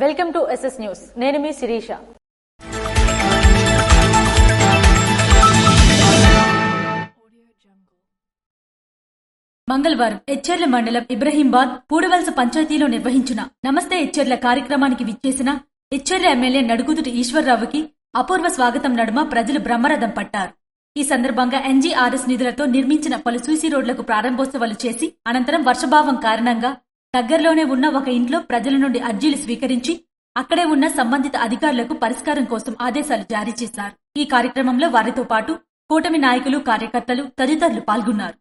Welcome to SS news. నేను మీ శిరీష. మంగళవారం ఎచ్చెర్ల మండలం ఇబ్రహీంబాద్ పూడవలస పంచాయతీలో నిర్వహించిన నమస్తే ఎచ్చెర్ల కార్యక్రమానికి విచ్చేసిన ఎచ్చెర్ల ఎమ్మెల్యే నడుకుదుటి ఈశ్వర్రావుకి అపూర్వ స్వాగతం నడుమ ప్రజలు బ్రహ్మరథం పట్టారు. ఈ సందర్భంగా NGRS నిధులతో నిర్మించిన పలు సీసీ రోడ్లకు ప్రారంభోత్సవాలు చేసి అనంతరం వర్షభావం కారణంగా దగ్గరలోనే ఉన్న ఒక ఇంట్లో ప్రజల నుండి అర్జీలు స్వీకరించి అక్కడే ఉన్న సంబంధిత అధికారులకు పరిష్కారం కోసం ఆదేశాలు జారీ చేశారు. ఈ కార్యక్రమంలో వారితో పాటు కూటమి నాయకులు, కార్యకర్తలు తదితరులు పాల్గొన్నారు.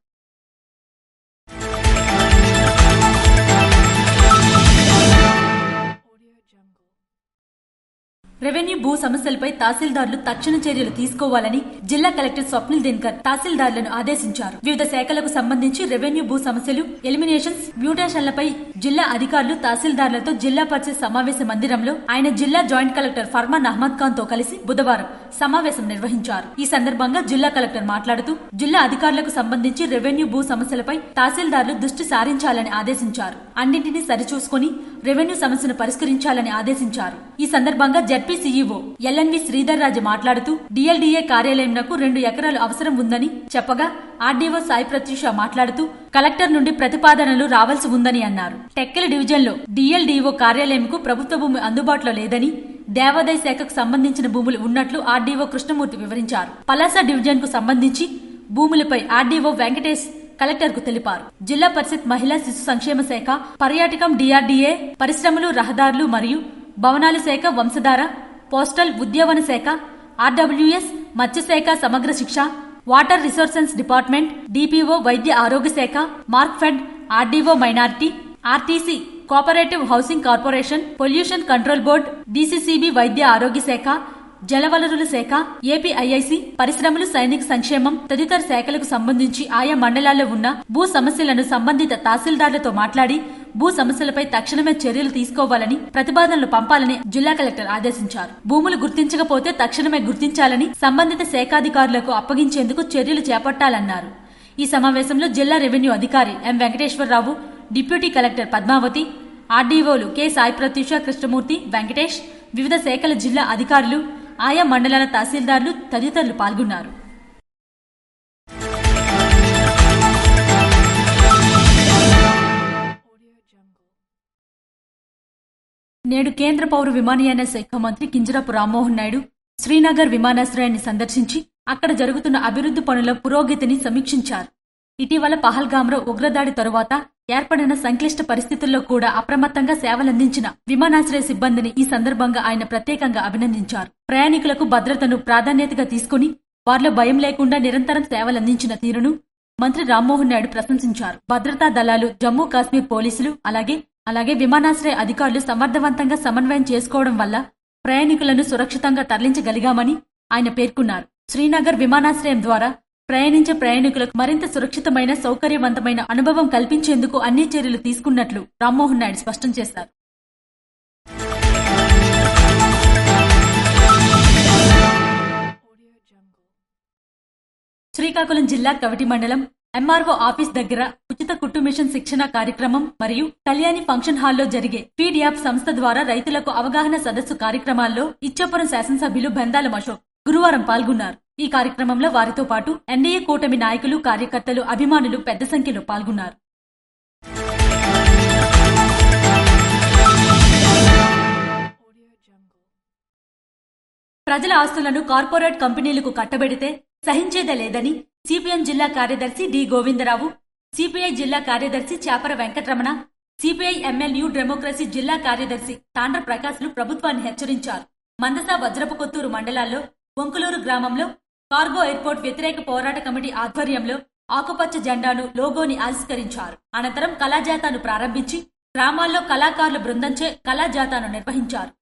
రెవెన్యూ భూ సమస్యలపై తహసీల్దార్లు తక్షణ చర్యలు తీసుకోవాలని జిల్లా కలెక్టర్ స్వప్నిల్ దినకర్ తహసీల్దార్లను ఆదేశించారు. వివిధ శాఖలకు సంబంధించి రెవెన్యూ భూ సమస్యలు, ఎలిమినేషన్స్, మ్యూటేషన్లపై జిల్లా అధికారులు తహసీల్దార్లతో జిల్లా పరిషత్ సమావేశ మందిరంలో ఆయన జిల్లా జాయింట్ కలెక్టర్ ఫర్మాన్ అహ్మద్ ఖాన్ తో కలిసి బుధవారం సమావేశం నిర్వహించారు. ఈ సందర్భంగా జిల్లా కలెక్టర్ మాట్లాడుతూ జిల్లా అధికారులకు సంబంధించి రెవెన్యూ భూ సమస్యలపై తహసీల్దార్లు దృష్టి సారించాలని ఆదేశించారు. అన్నింటినీ సరిచూసుకుని రెవెన్యూ సమస్యను పరిష్కరించాలని ఆదేశించారు. ఈ సందర్భంగా జడ్పీ సీఈఓ LNV శ్రీధర్ రాజు మాట్లాడుతూ DLDA కార్యాలయంకు 2 ఎకరాలు అవసరం ఉందని చెప్పగా RDO సాయి ప్రత్యూష మాట్లాడుతూ కలెక్టర్ నుండి ప్రతిపాదనలు రావాల్సి ఉందని అన్నారు. టెక్కలి డివిజన్లో DLDO కార్యాలయంకు ప్రభుత్వ భూమి అందుబాటులో లేదని, దేవాదాయ శాఖకు సంబంధించిన భూములు ఉన్నట్లు RDO కృష్ణమూర్తి వివరించారు. పలాస డివిజన్ కు సంబంధించి భూములపై RDO వెంకటేష్ కలెక్టర్ కు తెలిపారు. జిల్లా పరిషత్ మహిళా శిశు సంక్షేమ శాఖ, పర్యాటకం DRDA, పరిశ్రమలు, రహదారులు మరియు భవనాల శాఖ, వంశధార, పోస్టల్, ఉద్యావన శాఖ, RWS, మత్స్యశాఖ, సమగ్ర శిక్ష, వాటర్ రిసోర్సెస్ డిపార్ట్మెంట్, DPO, వైద్య ఆరోగ్య శాఖ, Markfed, RDO minority, RTC cooperative housing corporation, pollution control board, DCCB వైద్య ఆరోగ్య శాఖ, జలవనరుల శాఖ, APIIC, పరిశ్రమలు, సైనిక సంక్షేమం తదితర శాఖలకు సంబంధించి ఆయా మండలాల్లో ఉన్న భూ సమస్యలను సంబంధిత తహసీల్దార్లతో మాట్లాడి భూ సమస్యలపై తక్షణమే చర్యలు తీసుకోవాలని, ప్రతిపాదనలు పంపాలని జిల్లా కలెక్టర్ ఆదేశించారు. భూములు గుర్తించకపోతే తక్షణమే గుర్తించాలని, సంబంధిత శాఖాధికారులకు అప్పగించేందుకు చర్యలు చేపట్టాలన్నారు. ఈ సమావేశంలో జిల్లా రెవెన్యూ అధికారి M. Venkateswara Rao, deputy collector Padmavathi, RDOలు K. సాయి ప్రత్యూష, కృష్ణమూర్తి, వెంకటేష్, వివిధ శాఖల జిల్లా అధికారులు, ఆయా మండలాల తహసీల్దార్లు తదితరులు పాల్గొన్నారు. నేడు కేంద్ర పౌర విమానయాన శాఖ మంత్రి కింజరాపు రామ్మోహన్ నాయుడు శ్రీనగర్ విమానాశ్రయాన్ని సందర్శించి అక్కడ జరుగుతున్న అభివృద్ధి పనుల పురోగతిని సమీక్షించారు. ఇటీవల పహల్గామ్లో ఉగ్రదాడి తరువాత ఏర్పడిన సంక్లిష్ట పరిస్థితుల్లో కూడా అప్రమత్తంగా సేవలందించిన విమానాశ్రయ సిబ్బందిని ఈ సందర్భంగా ఆయన ప్రత్యేకంగా అభినందించారు. ప్రయాణికులకు భద్రతను ప్రాధాన్యతగా తీసుకుని వారిలో భయం లేకుండా నిరంతరం సేవలందించిన తీరును మంత్రి రామ్మోహన్ నాయుడు ప్రశంసించారు. భద్రతా దళాలు, జమ్మూ కాశ్మీర్ పోలీసులు అలాగే విమానాశ్రయ అధికారులు సమర్థవంతంగా సమన్వయం చేసుకోవడం వల్ల ప్రయాణికులను సురక్షితంగా తరలించగలిగామని ఆయన పేర్కొన్నారు. శ్రీనగర్ విమానాశ్రయం ద్వారా ప్రయాణించే ప్రయాణికులకు మరింత సురక్షితమైన, సౌకర్యవంతమైన అనుభవం కల్పించేందుకు అన్ని చర్యలు తీసుకున్నట్లు రామ్మోహన్ నాయుడు స్పష్టం చేశారు. శ్రీకాకుళం జిల్లా కవిటి మండలం MRO ఆఫీస్ దగ్గర ఉచిత కుట్టు మిషన్ శిక్షణ కార్యక్రమం మరియు కళ్యాణి ఫంక్షన్ హాల్లో జరిగే ఫీడ్ యాప్ సంస్థ ద్వారా రైతులకు అవగాహన సదస్సు కార్యక్రమాల్లో ఇచ్చాపురం శాసనసభ్యులు బెందాల అశోక్ గురువారం పాల్గొన్నారు. ఈ కార్యక్రమంలో వారితో పాటు NDA కూటమి నాయకులు, కార్యకర్తలు, అభిమానులు పెద్ద సంఖ్యలో పాల్గొన్నారు. ప్రజల ఆస్తులను కార్పొరేట్ కంపెనీలకు కట్టబెడితే సహించేదే లేదని CPM జిల్లా కార్యదర్శి D. గోవిందరావు, CPI జిల్లా కార్యదర్శి Chapara Venkataramana, CPI ML new democracy జిల్లా కార్యదర్శి తాండ్ర ప్రకాశ్లు ప్రభుత్వాన్ని హెచ్చరించారు. మందస, వజ్రపు కొత్తూరు మండలాల్లో బొంకులూరు గ్రామంలో కార్గో ఎయిర్పోర్ట్ వ్యతిరేక పోరాట కమిటీ ఆధ్వర్యంలో ఆకుపచ్చ జెండాను, లోగోని ఆవిష్కరించారు. అనంతరం కళాజాతాను ప్రారంభించి గ్రామాల్లో కళాకారుల బృందంచే కళాజాతాను నిర్వహించారు.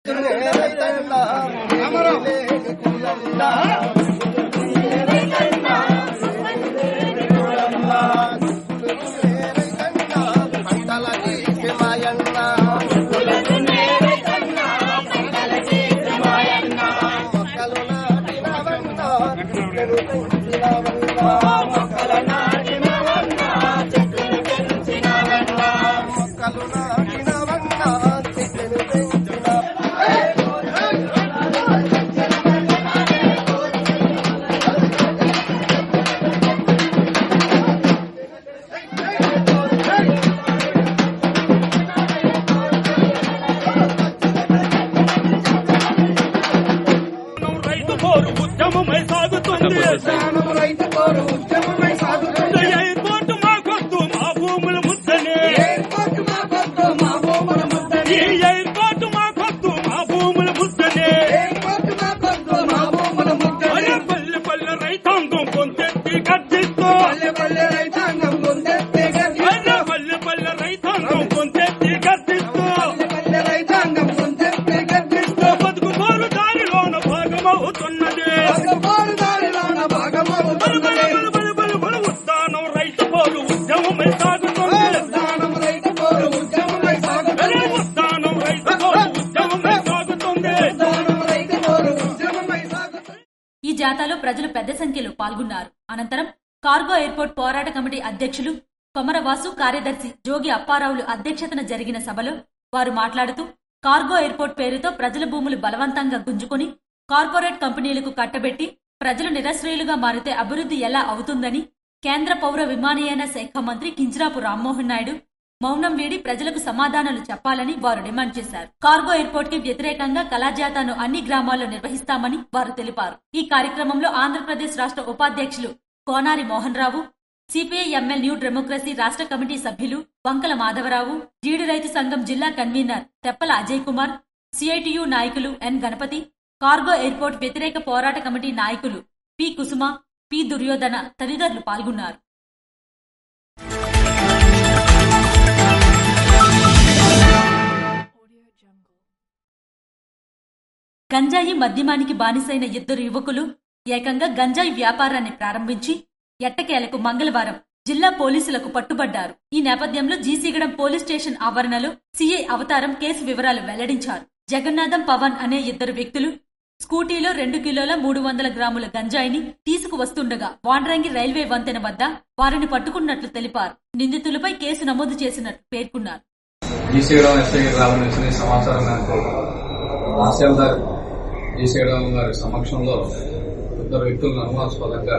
విధానం రైతు కోరు ఉద్యమమై సాగుతుంది. ఎయిర్పోర్ట్ మాకొద్దు మా భూముల ముద్దనే, ఎయిర్పోర్ట్ మాకొద్దు మా భూముల ముద్దని, ఎయిర్పోర్ట్ మాకొద్దు మా భూముల ముద్దనే. ఎయిర్పోర్ట్ మాకొద్దు మా భూముల ముద్దని, పల్లె పల్లె రైతాంగం పొందెత్తి గర్జిస్తూ, పల్లె పల్లె రైతాంగం ముందెత్తే గర్జిస్తూ, పల్లె పల్లె రైతాంగం పొందెత్తి గర్జిస్తూ, పల్లె పల్లె రైతాంగం ముందెత్తే గర్జిస్తూ, బతుకు పోరు దారిలోన భాగమవుతున్నది. పగపారు దారిలోన భాగమవుతున్నది. ఉద్దానం రైతు పోరు ఉద్యమమై సాగుతుంది. విధానం రైతు కోరు ఉద్యమమై సాగుతుంది. ఉద్దానం రైతు పోరు ఉద్యమమై సాగుతుంది. విధానం రైతు కోరు ఉద్యమమై సాగుతుంది. ఈ జాథాలో ప్రజలు పెద్ద సంఖ్యలో పాల్గొన్నారు. అనంతరం కార్గో ఎయిర్పోర్ట్ పోరాట కమిటీ అధ్యక్షులు కొమరవాసు, కార్యదర్శి జోగి అప్పారావులు అధ్యక్షతన జరిగిన సభలో వారు మాట్లాడుతూ కార్గో ఎయిర్పోర్ట్ పేరుతో ప్రజల భూములు బలవంతంగా గుంజుకొని కార్పొరేట్ కంపెనీలకు కట్టబెట్టి ప్రజలు నిరాశ్రయులుగా మారితే అభివృద్ధి ఎలా అవుతుందని కేంద్ర పౌర విమానయాన శాఖ మంత్రి కింజరాపు రామ్మోహన్ నాయుడు మౌనం వీడి ప్రజలకు సమాధానాలు చెప్పాలని వారు డిమాండ్ చేశారు. కార్గో ఎయిర్పోర్ట్ కి వ్యతిరేకంగా కళాజాతాను అన్ని గ్రామాల్లో నిర్వహిస్తామని వారు తెలిపారు. ఈ కార్యక్రమంలో ఆంధ్రప్రదేశ్ రాష్ట్ర ఉపాధ్యక్షులు Konari Mohan Rao, CPI ML new democracy రాష్ట్ర కమిటీ సభ్యులు వంకల మాధవరావు, జీడి రైతు సంఘం జిల్లా కన్వీనర్ తెప్పల అజయ్ కుమార్, సిఐటియు నాయకులు ఎన్ గణపతి, కార్గో ఎయిర్పోర్ట్ వ్యతిరేక పోరాట కమిటీ నాయకులు పి కుసుమ, పి దుర్యోధన తదితరులు పాల్గొన్నారు. గంజాయి మద్యమానికి బానిసైన ఇద్దరు యువకులు ఏకంగా గంజాయి వ్యాపారాన్ని ప్రారంభించి ఎట్టకేలకు మంగళవారం జిల్లా పోలీసులకు పట్టుబడ్డారు. ఈ నేపథ్యంలో జీసీగడం పోలీస్ స్టేషన్ ఆవరణలో సీఐ అవతారం కేసు వివరాలు వెల్లడించారు. జగన్నాథం, పవన్ అనే ఇద్దరు వ్యక్తులు స్కూటీలో 2 కిలోల 300 గ్రాముల గంజాయిని తీసుకువస్తుండగా వాండ్రంగి రైల్వే వంతెన వద్ద వారిని పట్టుకున్నట్లు తెలిపారు. నిందితులపై కేసు నమోదు చేసినట్లు పేర్కొన్నారు. జీసీగడం ఎస్ఐ రావాల్సిన సమాచారం మేరకు తహసీల్దార్ జీసీగడం గారి సమక్షంలో ఇద్దరు వ్యక్తులను అనుమానాస్పదంగా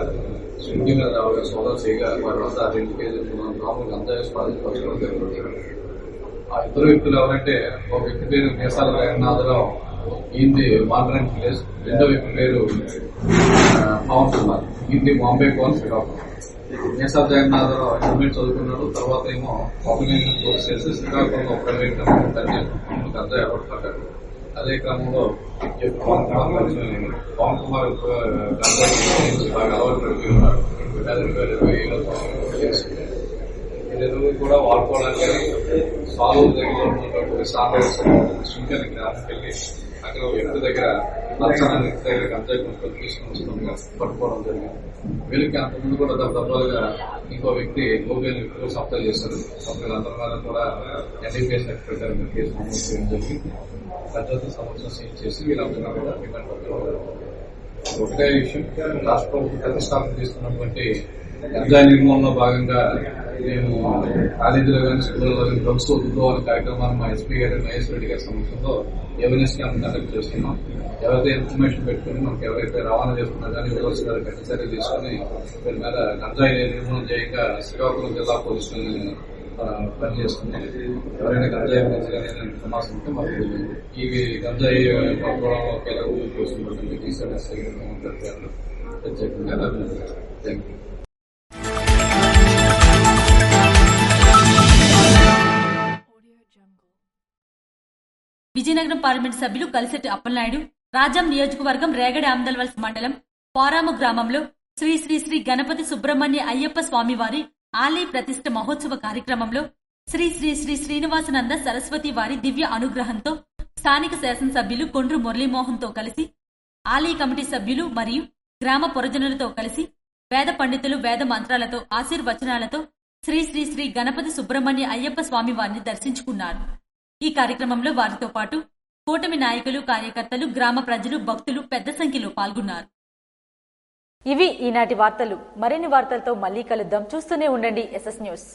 స్విగ్గీ మీద రావగా సోదరు చేయగా వారి వద్ద 2 కేజీలు గ్రాములు గంజాయి స్వాధీనపరచడం జరిగింది. ఆ ఇద్దరు వ్యక్తులు ఎవరంటే ఒక వ్యక్తి పేరు మీసాల జగన్నాథరావు, ఈయనది వాండ్రంగి ప్లేస్. రెండో వ్యక్తి పేరు పవన్ కుమార్, ఈయనది బాంబే కోన్ శ్రీకాకుళం. మీసాల జగన్నాథరావు ఇంటర్మీడియట్ చదువుకున్నాడు. తర్వాత ఏమో పబ్లిక్ కోర్స్ చేసి శ్రీకాకుళంలో ప్రైవేట్ కంపెనీ తరలి గంజాయి పట్టాడు. అదే క్రమంలో పవన్ కుమార్ గంజాయి బాగా అలవాటు పడిపోయి ఉన్నాడు. 2020 ఇద్దరు కూడా వాడుకోవడానికి సాలూరు దగ్గర ఉన్నటువంటి శృంగని గ్రామంకి వెళ్ళి అక్కడ వ్యక్తి దగ్గర నచ్చని దగ్గర గంజాయి కొనుక్కొని తీసుకుని పట్టుకోవడం జరిగింది. వీళ్ళకి అంతకుముందు కూడా దఫాలుగా ఇంకో వ్యక్తి గోబేలు వ్యక్తులు సప్లై చేశారు. సప్లై అందరి మీద కూడా ఎన్డీపీఎస్ పెట్టారు. కేసు నమోదు చేయడం జరిగింది. భద్రతా సమస్యలు సీజ్ చేసి వీళ్ళందరూ కూడా రిమాండ్ పట్టుకోవాలి. ఒకటే విషయం, రాష్ట్ర ప్రభుత్వం ప్రతిష్టాపన చేస్తున్నటువంటి గంజాయి నిర్మూలనలో భాగంగా మేము కాలేజీలో కానీ స్కూల్లో కానీ డ్రగ్స్ వద్దు అనే కార్యక్రమాన్ని మా ఎస్పీ గారు మహేష్ రెడ్డి గారి సమక్షంలో అవేర్నెస్ క్యాంప్ కండక్ట్ చేస్తున్నాం. ఎవరైతే ఇన్ఫర్మేషన్ పెట్టుకుని మనకి ఎవరైతే రవాణా చేస్తున్నా కానీ వివరాలు గారు గట్టి చర్యలు తీసుకుని వీరి మీద గంజాయి నిర్మూలన చేయగా శ్రీకాకుళం జిల్లా పోలీసులు పనిచేస్తుంది. ఎవరైనా గంజాయి గురించి కానీ ఇన్ఫర్మేషన్ ఉంటే మాకు ఈ గంజాయి పట్టుకోవడంలో కీలక చూస్తున్నటువంటి ప్రత్యేకంగా థ్యాంక్ యూ. విజయనగరం పార్లమెంట్ సభ్యులు కలిసెట్టి అప్పలనాయుడు రాజం నియోజకవర్గం రేగడి ఆమ్దల్వలస మండలం పోరాము గ్రామంలో శ్రీ శ్రీ శ్రీ గణపతి సుబ్రహ్మణ్య అయ్యప్ప స్వామివారి ఆలయ ప్రతిష్ఠ మహోత్సవ కార్యక్రమంలో శ్రీ శ్రీ శ్రీ శ్రీనివాసనంద సరస్వతి వారి దివ్య అనుగ్రహంతో స్థానిక శాసనసభ్యులు కొండ్రు మురళీమోహన్తో కలిసి ఆలయ కమిటీ సభ్యులు మరియు గ్రామ పురజనులతో కలిసి వేద పండితులు వేద మంత్రాలతో ఆశీర్వచనాలతో శ్రీ శ్రీ శ్రీ గణపతి సుబ్రహ్మణ్య అయ్యప్ప స్వామి వారిని దర్శించుకున్నారు. ఈ కార్యక్రమంలో వారితో పాటు కూటమి నాయకులు, కార్యకర్తలు, గ్రామ ప్రజలు, భక్తులు పెద్ద సంఖ్యలో పాల్గొన్నారు. ఇవి ఈనాటి వార్తలు. మరిన్ని వార్తలతో మళ్ళీ కలుద్దాం. చూస్తూనే ఉండండి SS న్యూస్.